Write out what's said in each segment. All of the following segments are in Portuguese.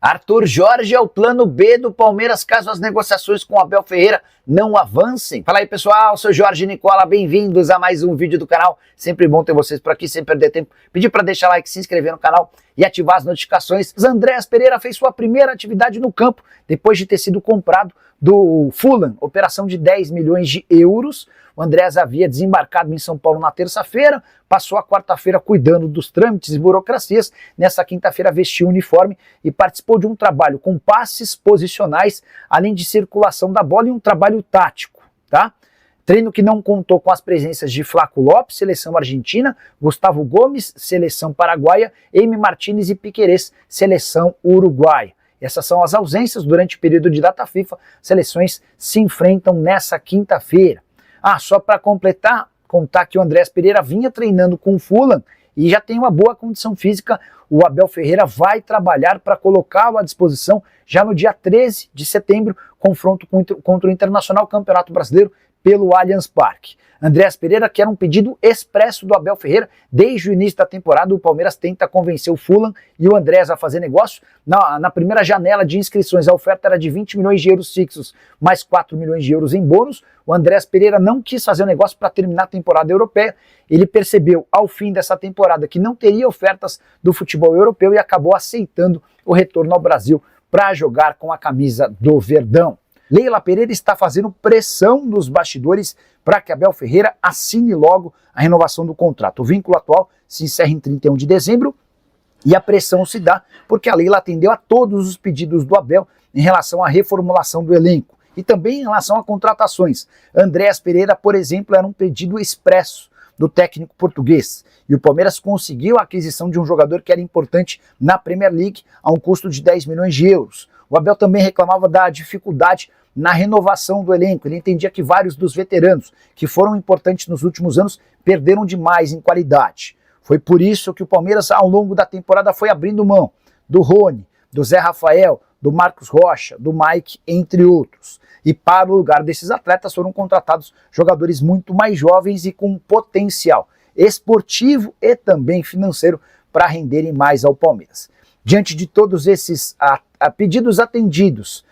Arthur Jorge é o plano B do Palmeiras caso as negociações com Abel Ferreira não avancem. Fala aí, pessoal, sou Jorge Nicola, bem-vindos a mais um vídeo do canal. Sempre bom ter vocês por aqui, sem perder tempo. Pedir para deixar like, se inscrever no canal e ativar as notificações. Andréas Pereira fez sua primeira atividade no campo depois de ter sido comprado do Fulham, operação de 10 milhões de euros. O Andréas havia desembarcado em São Paulo na terça-feira, passou a quarta-feira cuidando dos trâmites e burocracias. Nessa quinta-feira vestiu o uniforme e participou de um trabalho com passes posicionais, além de circulação da bola e um trabalho tático, tá? Treino que não contou com as presenças de Flaco Lopes, seleção argentina, Gustavo Gomes, seleção paraguaia, Emi Martínez e Piquerez, seleção uruguaia. Essas são as ausências durante o período de data FIFA. Seleções se enfrentam nessa quinta-feira. Só para completar, contar que o Andréas Pereira vinha treinando com o Fulham e já tem uma boa condição física. O Abel Ferreira vai trabalhar para colocá-lo à disposição já no dia 13 de setembro, confronto contra o Internacional Campeonato Brasileiro pelo Allianz Parque. Andréas Pereira quer um pedido expresso do Abel Ferreira. Desde o início da temporada, o Palmeiras tenta convencer o Fulham e o Andréas a fazer negócio. Na primeira janela de inscrições, a oferta era de 20 milhões de euros fixos, mais 4 milhões de euros em bônus. O Andréas Pereira não quis fazer o negócio para terminar a temporada europeia. Ele percebeu, ao fim dessa temporada, que não teria ofertas do futebol europeu e acabou aceitando o retorno ao Brasil para jogar com a camisa do Verdão. Leila Pereira está fazendo pressão nos bastidores para que Abel Ferreira assine logo a renovação do contrato. O vínculo atual se encerra em 31 de dezembro e a pressão se dá porque a Leila atendeu a todos os pedidos do Abel em relação à reformulação do elenco e também em relação a contratações. Andréas Pereira, por exemplo, era um pedido expresso do técnico português. E o Palmeiras conseguiu a aquisição de um jogador que era importante na Premier League a um custo de 10 milhões de euros. O Abel também reclamava da dificuldade na renovação do elenco. Ele entendia que vários dos veteranos que foram importantes nos últimos anos perderam demais em qualidade. Foi por isso que o Palmeiras, ao longo da temporada, foi abrindo mão do Rony, do Zé Rafael, do Marcos Rocha, do Mike, entre outros. E para o lugar desses atletas foram contratados jogadores muito mais jovens e com potencial esportivo e também financeiro para renderem mais ao Palmeiras. Diante de todos esses pedidos atendidos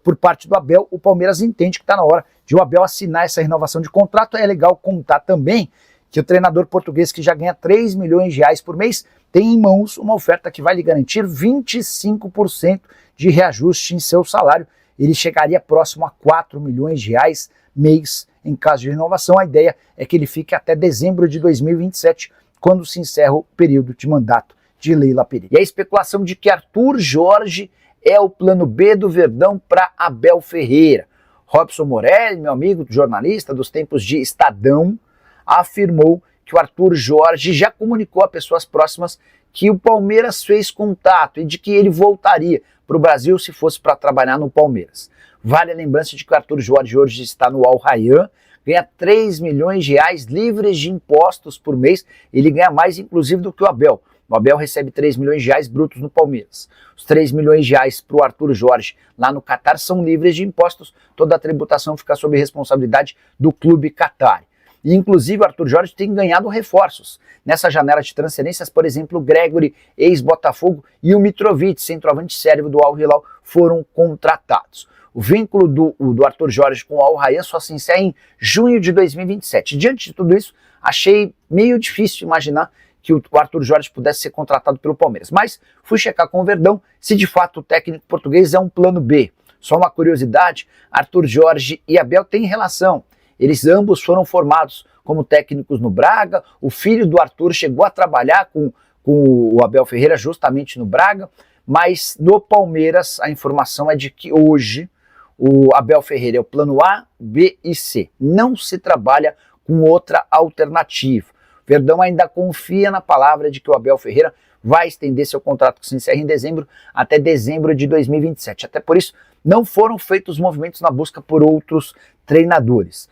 por parte do Abel, o Palmeiras entende que está na hora de o Abel assinar essa renovação de contrato. É legal contar também que o treinador português, que já ganha 3 milhões de reais por mês, tem em mãos uma oferta que vai lhe garantir 25% de reajuste em seu salário. Ele chegaria próximo a 4 milhões de reais mês em caso de renovação. A ideia é que ele fique até dezembro de 2027, quando se encerra o período de mandato de Leila Pereira. E a especulação de que Arthur Jorge é o plano B do Verdão para Abel Ferreira. Robson Morelli, meu amigo jornalista dos tempos de Estadão, afirmou que o Arthur Jorge já comunicou a pessoas próximas que o Palmeiras fez contato e de que ele voltaria para o Brasil se fosse para trabalhar no Palmeiras. Vale a lembrança de que o Arthur Jorge hoje está no Al Rayyan, ganha 3 milhões de reais livres de impostos por mês. Ele ganha mais, inclusive, do que o Abel. O Abel recebe 3 milhões de reais brutos no Palmeiras. Os 3 milhões de reais para o Arthur Jorge lá no Catar são livres de impostos. Toda a tributação fica sob responsabilidade do clube Qatar. E, inclusive, o Arthur Jorge tem ganhado reforços. Nessa janela de transferências, por exemplo, o Gregory, ex-Botafogo, e o Mitrovic, centroavante sérvio do Al Hilal, foram contratados. O vínculo do Arthur Jorge com o Al Rayyan só se encerra em junho de 2027. Diante de tudo isso, achei meio difícil imaginar que o Arthur Jorge pudesse ser contratado pelo Palmeiras. Mas fui checar com o Verdão se de fato o técnico português é um plano B. Só uma curiosidade, Arthur Jorge e Abel têm relação. Eles ambos foram formados como técnicos no Braga. O filho do Arthur chegou a trabalhar com o Abel Ferreira justamente no Braga. Mas no Palmeiras a informação é de que hoje o Abel Ferreira é o plano A, B e C. Não se trabalha com outra alternativa. Verdão ainda confia na palavra de que o Abel Ferreira vai estender seu contrato, que se encerra em dezembro, até dezembro de 2027. Até por isso, não foram feitos movimentos na busca por outros treinadores.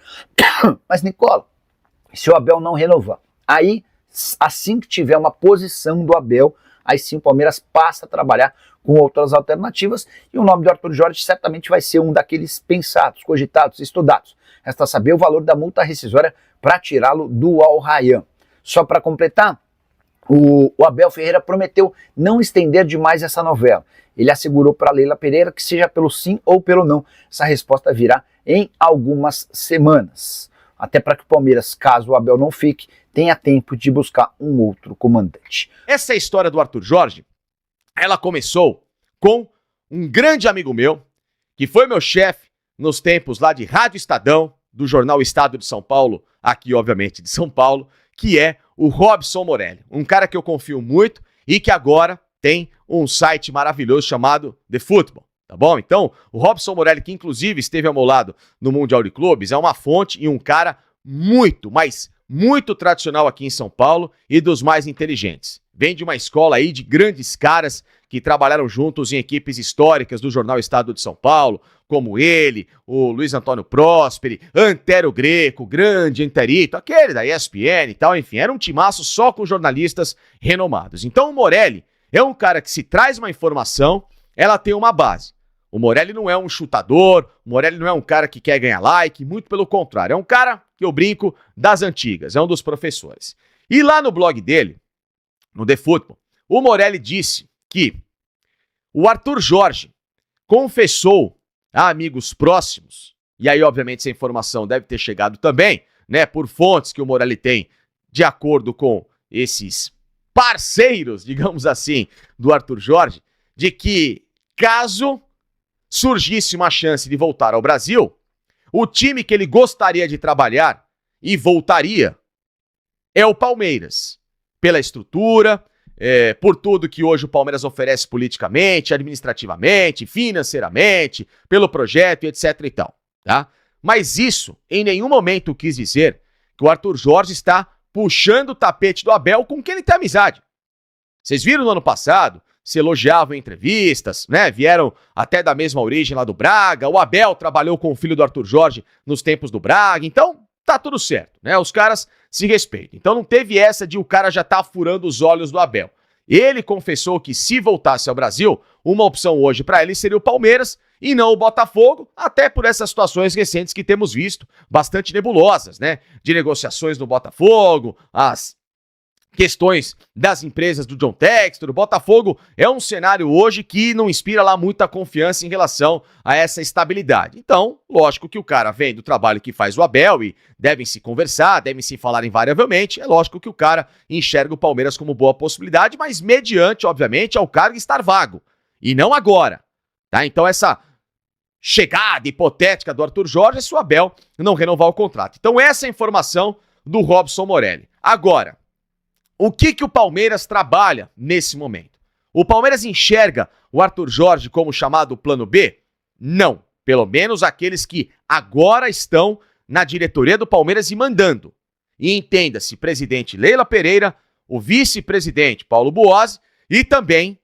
Mas, Nicola, se o Abel não renovar, aí, assim que tiver uma posição do Abel, aí sim o Palmeiras passa a trabalhar com outras alternativas e o nome do Arthur Jorge certamente vai ser um daqueles pensados, cogitados, estudados. Resta saber o valor da multa rescisória para tirá-lo do Al Rayyan. Só para completar, o Abel Ferreira prometeu não estender demais essa novela. Ele assegurou para Leila Pereira que seja pelo sim ou pelo não, essa resposta virá em algumas semanas. Até para que o Palmeiras, caso o Abel não fique, tenha tempo de buscar um outro comandante. Essa história do Arthur Jorge, ela começou com um grande amigo meu, que foi meu chefe nos tempos lá de Rádio Estadão, do jornal Estado de São Paulo, aqui obviamente de São Paulo, que é o Robson Morelli, um cara que eu confio muito e que agora tem um site maravilhoso chamado The Football, tá bom? Então, o Robson Morelli, que inclusive esteve ao meu lado no Mundial de Clubes, é uma fonte e um cara muito, mas muito tradicional aqui em São Paulo e dos mais inteligentes. Vem de uma escola aí de grandes caras que trabalharam juntos em equipes históricas do jornal Estado de São Paulo, como ele, o Luiz Antônio Prósperi, Antero Greco, grande Anterito, aquele da ESPN e tal, enfim, era um timaço só com jornalistas renomados. Então o Morelli é um cara que se traz uma informação, ela tem uma base. O Morelli não é um chutador, o Morelli não é um cara que quer ganhar like, muito pelo contrário, é um cara que eu brinco das antigas, é um dos professores. E lá no blog dele, no The Football, o Morelli disse que o Arthur Jorge confessou a amigos próximos, e aí obviamente essa informação deve ter chegado também, né, por fontes que o Morelli tem de acordo com esses parceiros, digamos assim, do Arthur Jorge, de que caso surgisse uma chance de voltar ao Brasil, o time que ele gostaria de trabalhar e voltaria é o Palmeiras, pela estrutura, por tudo que hoje o Palmeiras oferece politicamente, administrativamente, financeiramente, pelo projeto e etc e tal, tá? Mas isso em nenhum momento quis dizer que o Arthur Jorge está puxando o tapete do Abel com quem ele tem amizade. Vocês viram no ano passado, se elogiavam em entrevistas, né? Vieram até da mesma origem lá do Braga, o Abel trabalhou com o filho do Arthur Jorge nos tempos do Braga, então tá tudo certo, né? Os caras se respeitam. Então não teve essa de o cara já tá furando os olhos do Abel. Ele confessou que se voltasse ao Brasil, uma opção hoje para ele seria o Palmeiras e não o Botafogo, até por essas situações recentes que temos visto, bastante nebulosas, né? De negociações no Botafogo, as questões das empresas do John Textor, o Botafogo é um cenário hoje que não inspira lá muita confiança em relação a essa estabilidade. Então, lógico que o cara vem do trabalho que faz o Abel e devem se conversar, devem se falar invariavelmente, é lógico que o cara enxerga o Palmeiras como boa possibilidade, mas mediante, obviamente, ao cargo estar vago, e não agora, tá? Então essa chegada hipotética do Arthur Jorge é se o Abel não renovar o contrato. Então essa é a informação do Robson Morelli. Agora, o que o Palmeiras trabalha nesse momento? O Palmeiras enxerga o Arthur Jorge como chamado plano B? Não. Pelo menos aqueles que agora estão na diretoria do Palmeiras e mandando. E entenda-se, presidente Leila Pereira, o vice-presidente Paulo Boazzi e também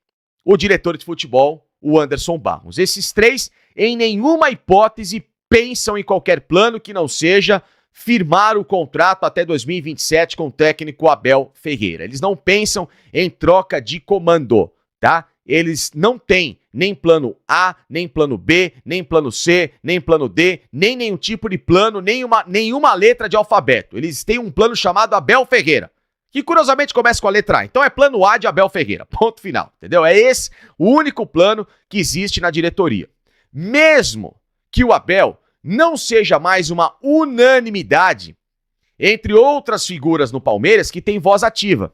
o diretor de futebol, o Anderson Barros. Esses três, em nenhuma hipótese, pensam em qualquer plano que não seja firmar o contrato até 2027 com o técnico Abel Ferreira. Eles não pensam em troca de comando, tá? Eles não têm nem plano A, nem plano B, nem plano C, nem plano D, nem nenhum tipo de plano, nenhuma letra de alfabeto. Eles têm um plano chamado Abel Ferreira, que curiosamente começa com a letra A. Então é plano A de Abel Ferreira, ponto final, entendeu? É esse o único plano que existe na diretoria. Mesmo que o Abel não seja mais uma unanimidade entre outras figuras no Palmeiras que têm voz ativa.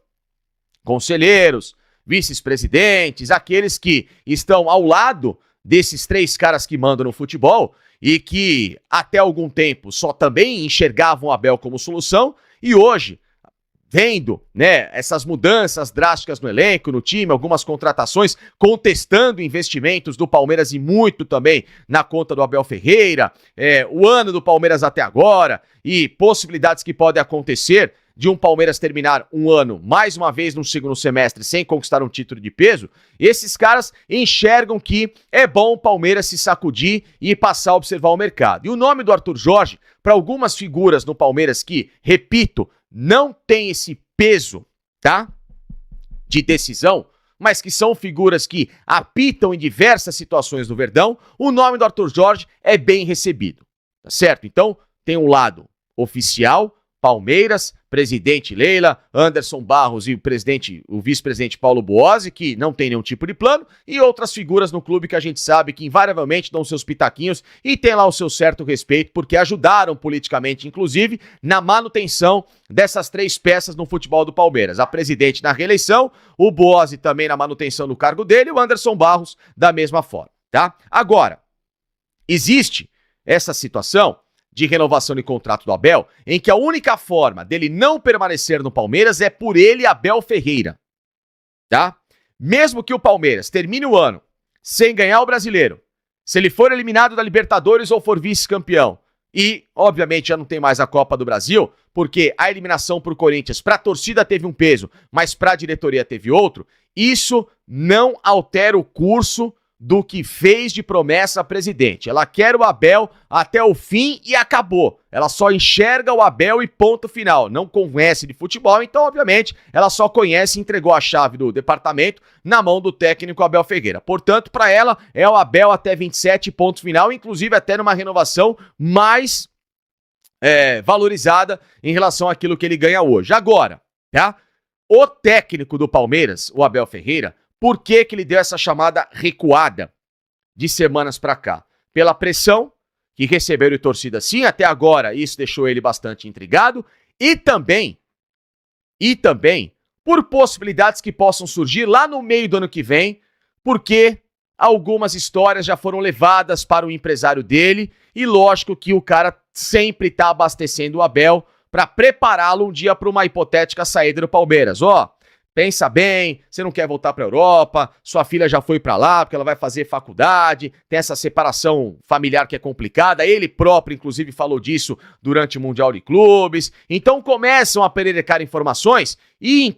Conselheiros, vice-presidentes, aqueles que estão ao lado desses três caras que mandam no futebol e que até algum tempo só também enxergavam o Abel como solução e hoje, vendo, né, essas mudanças drásticas no elenco, no time, algumas contratações, contestando investimentos do Palmeiras e muito também na conta do Abel Ferreira, o ano do Palmeiras até agora e possibilidades que podem acontecer de um Palmeiras terminar um ano, mais uma vez no segundo semestre, sem conquistar um título de peso, esses caras enxergam que é bom o Palmeiras se sacudir e passar a observar o mercado. E o nome do Arthur Jorge, para algumas figuras no Palmeiras que, repito, não tem esse peso, tá? De decisão, mas que são figuras que apitam em diversas situações do Verdão, o nome do Arthur Jorge é bem recebido, tá certo? Então, tem um lado oficial, Palmeiras, presidente Leila, Anderson Barros e o vice-presidente Paulo Boazzi, que não tem nenhum tipo de plano, e outras figuras no clube que a gente sabe que invariavelmente dão seus pitaquinhos e tem lá o seu certo respeito, porque ajudaram politicamente, inclusive, na manutenção dessas 3 peças no futebol do Palmeiras. A presidente na reeleição, o Boazzi também na manutenção do cargo dele e o Anderson Barros da mesma forma, tá? Agora, existe essa situação de renovação de contrato do Abel, em que a única forma dele não permanecer no Palmeiras é por ele, Abel Ferreira, tá? Mesmo que o Palmeiras termine o ano sem ganhar o Brasileiro, se ele for eliminado da Libertadores ou for vice-campeão, e, obviamente, já não tem mais a Copa do Brasil, porque a eliminação pro Corinthians, pra torcida teve um peso, mas pra diretoria teve outro, isso não altera o curso do que fez de promessa a presidente. Ela quer o Abel até o fim e acabou. Ela só enxerga o Abel e ponto final. Não conhece de futebol, então, obviamente, ela só conhece e entregou a chave do departamento na mão do técnico Abel Ferreira. Portanto, para ela, é o Abel até 27, ponto final, inclusive até numa renovação mais valorizada em relação àquilo que ele ganha hoje. Agora, tá? O técnico do Palmeiras, o Abel Ferreira, por que ele deu essa chamada recuada de semanas pra cá? Pela pressão que recebeu de torcida, sim, até agora isso deixou ele bastante intrigado, e também por possibilidades que possam surgir lá no meio do ano que vem, porque algumas histórias já foram levadas para o empresário dele, e lógico que o cara sempre tá abastecendo o Abel para prepará-lo um dia para uma hipotética saída do Palmeiras. Pensa bem, você não quer voltar pra Europa, sua filha já foi pra lá porque ela vai fazer faculdade, tem essa separação familiar que é complicada, ele próprio inclusive falou disso durante o Mundial de Clubes, então começam a pererecar informações e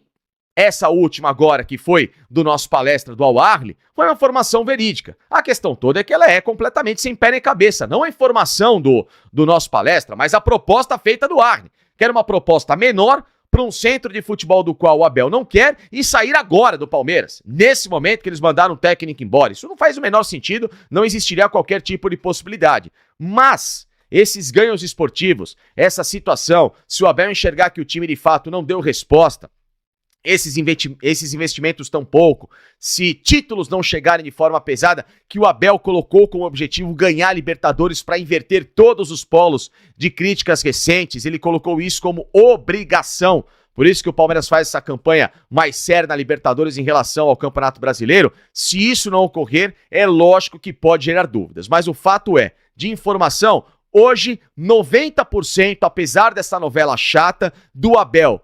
essa última agora que foi do nosso palestra do Al Ahly, foi uma informação verídica. A questão toda é que ela é completamente sem pé nem cabeça, não a informação do nosso palestra, mas a proposta feita do Ahly, que era uma proposta menor, para um centro de futebol do qual o Abel não quer e sair agora do Palmeiras, nesse momento que eles mandaram o técnico embora. Isso não faz o menor sentido, não existiria qualquer tipo de possibilidade. Mas esses ganhos esportivos, essa situação, se o Abel enxergar que o time de fato não deu resposta, esses investimentos tão pouco, se títulos não chegarem de forma pesada, que o Abel colocou como objetivo ganhar a Libertadores para inverter todos os polos de críticas recentes, ele colocou isso como obrigação. Por isso que o Palmeiras faz essa campanha mais séria na Libertadores em relação ao Campeonato Brasileiro. Se isso não ocorrer, é lógico que pode gerar dúvidas. Mas o fato é, de informação, hoje 90%, apesar dessa novela chata, do Abel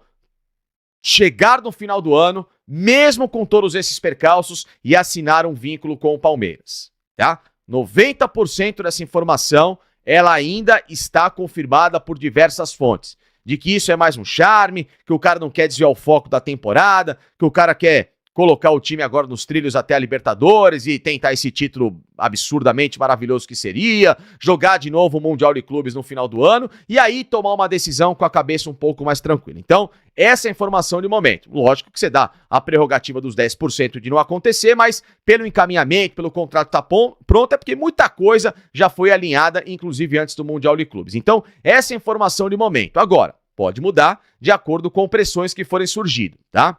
chegar no final do ano, mesmo com todos esses percalços, e assinar um vínculo com o Palmeiras, tá? 90% dessa informação, ela ainda está confirmada por diversas fontes, de que isso é mais um charme, que o cara não quer desviar o foco da temporada, que o cara quer colocar o time agora nos trilhos até a Libertadores e tentar esse título absurdamente maravilhoso que seria, jogar de novo o Mundial de Clubes no final do ano e aí tomar uma decisão com a cabeça um pouco mais tranquila. Então, essa é a informação de momento. Lógico que você dá a prerrogativa dos 10% de não acontecer, mas pelo encaminhamento, pelo contrato tá pronto, é porque muita coisa já foi alinhada, inclusive antes do Mundial de Clubes. Então, essa é a informação de momento. Agora, pode mudar de acordo com pressões que forem surgindo, tá?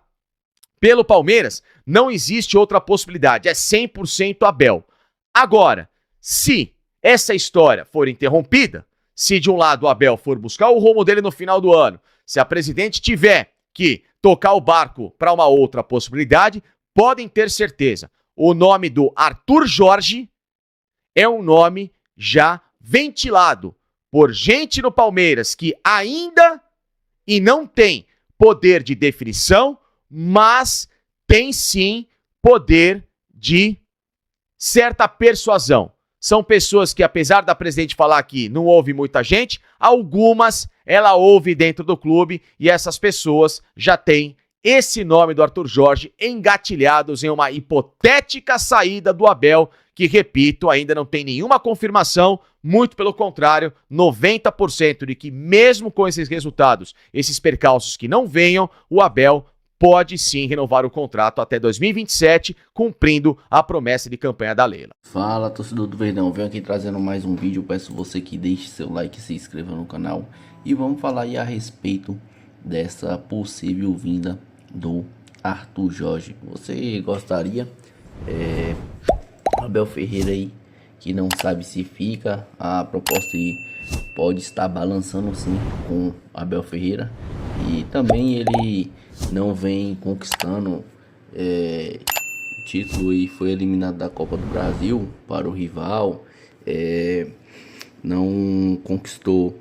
Pelo Palmeiras, não existe outra possibilidade, é 100% Abel. Agora, se essa história for interrompida, se de um lado o Abel for buscar o rumo dele no final do ano, se a presidente tiver que tocar o barco para uma outra possibilidade, podem ter certeza, o nome do Arthur Jorge é um nome já ventilado por gente no Palmeiras que ainda e não tem poder de definição, mas tem sim poder de certa persuasão. São pessoas que, apesar da presidente falar que não ouve muita gente, algumas ela ouve dentro do clube e essas pessoas já têm esse nome do Arthur Jorge engatilhados em uma hipotética saída do Abel, que, repito, ainda não tem nenhuma confirmação, muito pelo contrário, 90% de que mesmo com esses resultados, esses percalços que não venham, o Abel pode sim renovar o contrato até 2027, cumprindo a promessa de campanha da Leila. Fala, torcedor do Verdão, venho aqui trazendo mais um vídeo, peço você que deixe seu like e se inscreva no canal. E vamos falar aí a respeito dessa possível vinda do Arthur Jorge. Você gostaria? Abel Ferreira aí, que não sabe se fica, a proposta aí pode estar balançando sim com Abel Ferreira, e também ele não vem conquistando título e foi eliminado da Copa do Brasil para o rival, não conquistou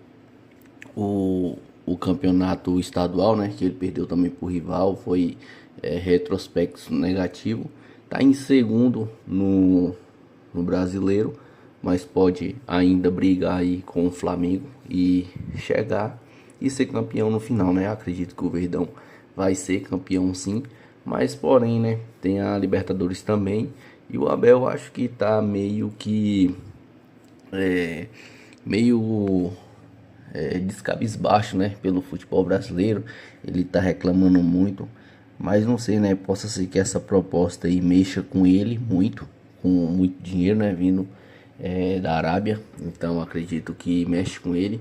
o campeonato estadual, né, que ele perdeu também para o rival, foi retrospecto negativo. Tá em segundo no brasileiro, mas pode ainda brigar aí com o Flamengo e chegar e ser campeão no final, né? Acredito que o Verdão vai ser campeão sim, mas porém, né, tem a Libertadores também, e o Abel acho que tá meio que descabisbaixo, né, pelo futebol brasileiro. Ele tá reclamando muito, mas não sei, né, possa ser que essa proposta aí mexa com ele muito, com muito dinheiro, né, vindo da Arábia. Então acredito que mexe com ele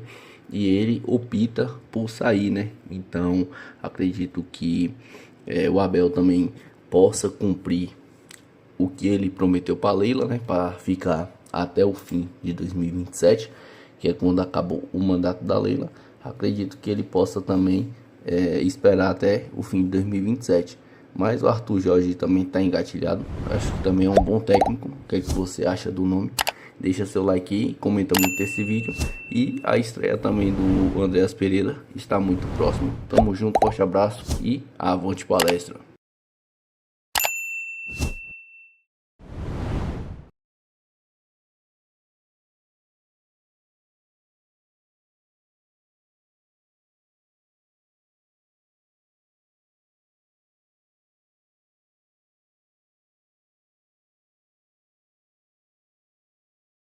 e ele opta por sair, né. Então acredito que o Abel também possa cumprir o que ele prometeu para Leila, né, para ficar até o fim de 2027, que é quando acabou o mandato da Leila. Acredito que ele possa também esperar até o fim de 2027. Mas o Arthur Jorge também está engatilhado. Acho que também é um bom técnico. O que é que você acha do nome? Deixa seu like aí, comenta muito esse vídeo. E a estreia também do Andreas Pereira está muito próximo. Tamo junto, forte abraço e avante palestra.